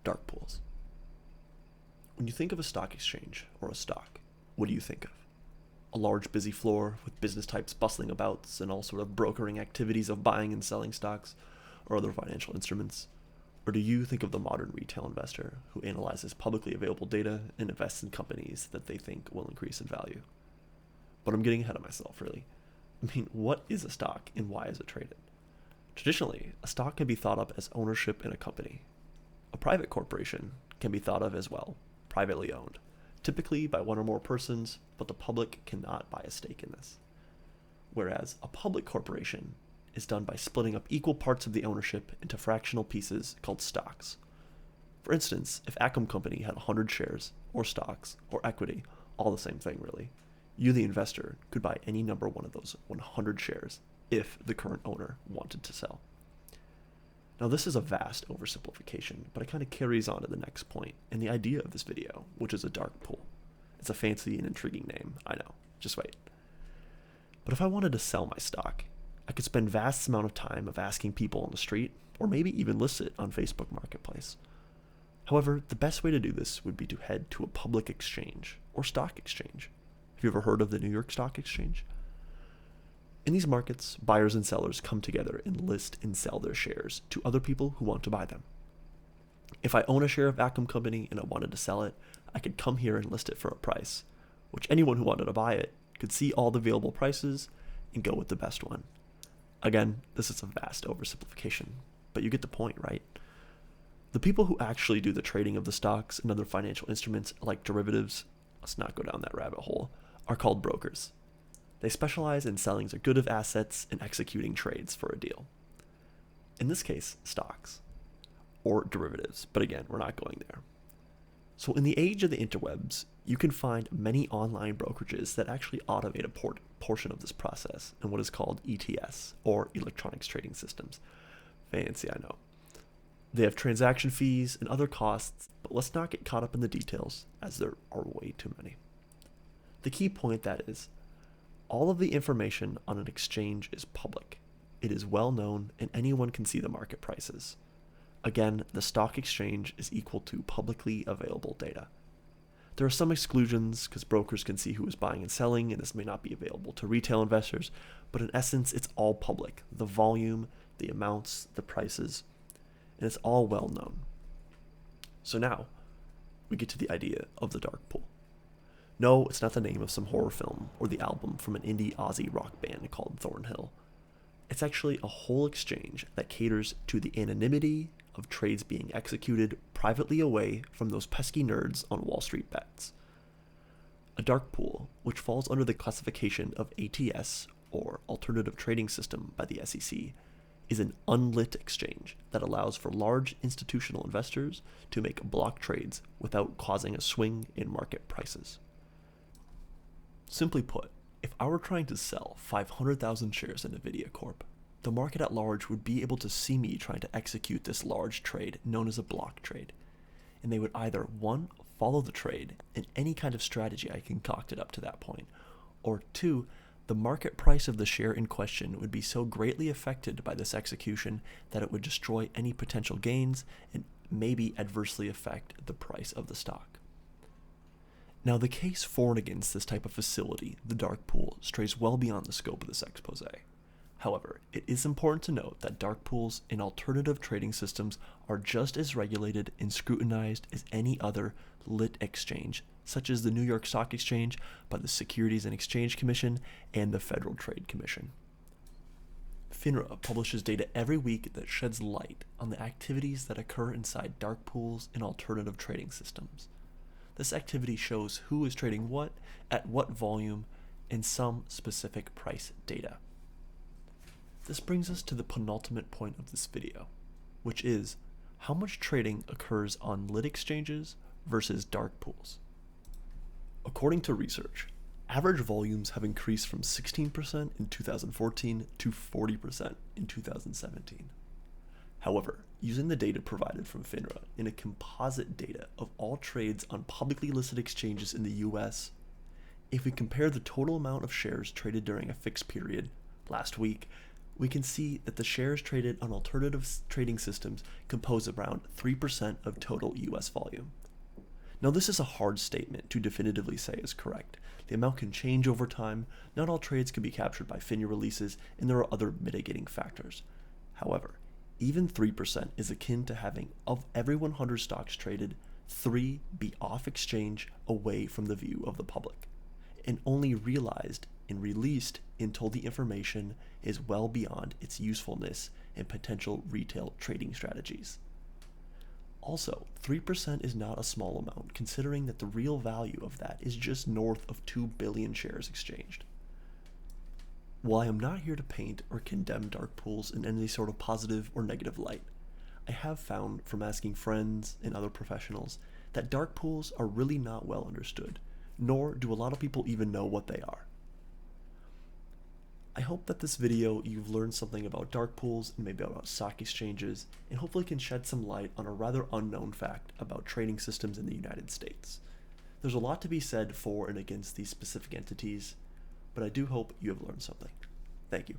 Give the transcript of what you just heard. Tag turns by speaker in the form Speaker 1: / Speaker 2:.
Speaker 1: Dark pools. When you think of a stock exchange or a stock, what do you think of? A large busy floor with business types bustling about and all sort of brokering activities of buying and selling stocks or other financial instruments? Or do you think of the modern retail investor who analyzes publicly available data and invests in companies that they think will increase in value? But I'm getting ahead of myself, really. I mean, what is a stock and why is it traded? Traditionally, a stock can be thought of as ownership in a company. A private corporation can be thought of as well, privately owned, typically by one or more persons, but the public cannot buy a stake in this. Whereas a public corporation is done by splitting up equal parts of the ownership into fractional pieces called stocks. For instance, if Acom Company had 100 shares, or stocks, or equity, all the same thing really, you, the investor, could buy any number one of those 100 shares if the current owner wanted to sell. Now this is a vast oversimplification, but it kind of carries on to the next point and the idea of this video, which is a dark pool. It's a fancy and intriguing name, I know, just wait. But if I wanted to sell my stock, I could spend vast amount of time of asking people on the street, or maybe even list it on Facebook Marketplace. However, the best way to do this would be to head to a public exchange or stock exchange. Have you ever heard of the New York Stock Exchange? In these markets, buyers and sellers come together and list and sell their shares to other people who want to buy them. If I own a share of Acom Company and I wanted to sell it, I could come here and list it for a price, which anyone who wanted to buy it could see all the available prices and go with the best one. Again, this is a vast oversimplification, but you get the point, right? The people who actually do the trading of the stocks and other financial instruments like derivatives, let's not go down that rabbit hole, are called brokers. They specialize in selling their good of assets and executing trades for a deal. In this case, stocks or derivatives, but again, we're not going there. So in the age of the interwebs, you can find many online brokerages that actually automate a portion of this process in what is called ETS, or electronics trading systems. Fancy, I know. They have transaction fees and other costs, but let's not get caught up in the details, as there are way too many. The key point that is, all of the information on an exchange is public. It is well known and anyone can see the market prices. Again, the stock exchange is equal to publicly available data. There are some exclusions because brokers can see who is buying and selling, and this may not be available to retail investors, but in essence, it's all public. The volume, the amounts, the prices, and it's all well known. So now, we get to the idea of the dark pool. No, it's not the name of some horror film or the album from an indie Aussie rock band called Thornhill. It's actually a whole exchange that caters to the anonymity of trades being executed privately away from those pesky nerds on Wall Street bets. A dark pool, which falls under the classification of ATS, or Alternative Trading System by the SEC, is an unlit exchange that allows for large institutional investors to make block trades without causing a swing in market prices. Simply put, if I were trying to sell 500,000 shares in NVDA Corp., the market at large would be able to see me trying to execute this large trade known as a block trade, and they would either 1, follow the trade in any kind of strategy I concocted up to that point, or 2, the market price of the share in question would be so greatly affected by this execution that it would destroy any potential gains and maybe adversely affect the price of the stock. Now, the case for and against this type of facility, the dark pool, strays well beyond the scope of this expose. However, it is important to note that dark pools and alternative trading systems are just as regulated and scrutinized as any other lit exchange, such as the New York Stock Exchange by the Securities and Exchange Commission and the Federal Trade Commission. FINRA publishes data every week that sheds light on the activities that occur inside dark pools and alternative trading systems. This activity shows who is trading what, at what volume, and some specific price data. This brings us to the penultimate point of this video, which is how much trading occurs on lit exchanges versus dark pools. According to research, average volumes have increased from 16% in 2014 to 40% in 2017. However, using the data provided from FINRA in a composite data of all trades on publicly listed exchanges in the US, if we compare the total amount of shares traded during a fixed period, last week, we can see that the shares traded on alternative trading systems compose around 3% of total US volume. Now, this is a hard statement to definitively say is correct. The amount can change over time, not all trades can be captured by FINRA releases, and there are other mitigating factors. However, even 3% is akin to having, of every 100 stocks traded, 3 be off exchange away from the view of the public, and only realized and released until the information is well beyond its usefulness in potential retail trading strategies. Also, 3% is not a small amount, considering that the real value of that is just north of 2 billion shares exchanged. While I am not here to paint or condemn dark pools in any sort of positive or negative light, I have found from asking friends and other professionals that dark pools are really not well understood, nor do a lot of people even know what they are. I hope that this video you've learned something about dark pools and maybe about stock exchanges, and hopefully can shed some light on a rather unknown fact about trading systems in the United States. There's a lot to be said for and against these specific entities, but I do hope you have learned something. Thank you.